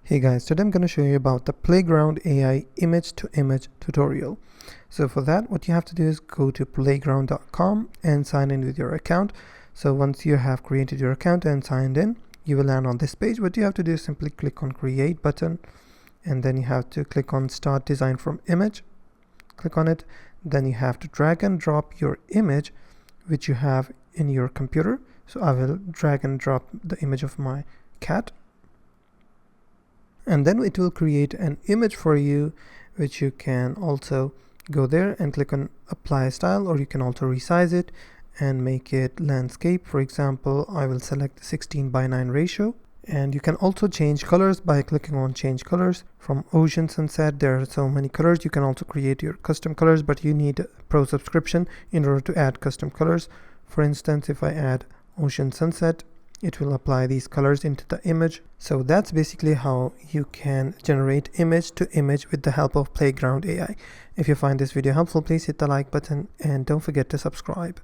Hey guys, today I'm going to show you about the Playground AI image to image tutorial. So for that, what you have to do is go to playground.com and sign in with your account. So once you have created your account and signed in, you will land on this page. What you have to do is simply click on create button, and then you have to click on start design from image. Click on it. Then you have to drag and drop your image which you have in your computer. So I will drag and drop the image of my cat, and then it will create an image for you, which you can also go there and click on apply style, or you can also resize it and make it landscape. For example, I will select 16:9 ratio, and you can also change colors by clicking on change colors. From ocean sunset, there are so many colors. You can also create your custom colors, but you need a pro subscription in order to add custom colors. For instance, if I add ocean sunset, it will apply these colors into the image. So that's basically how you can generate image to image with the help of Playground AI. If you find this video helpful, please hit the like button and don't forget to subscribe.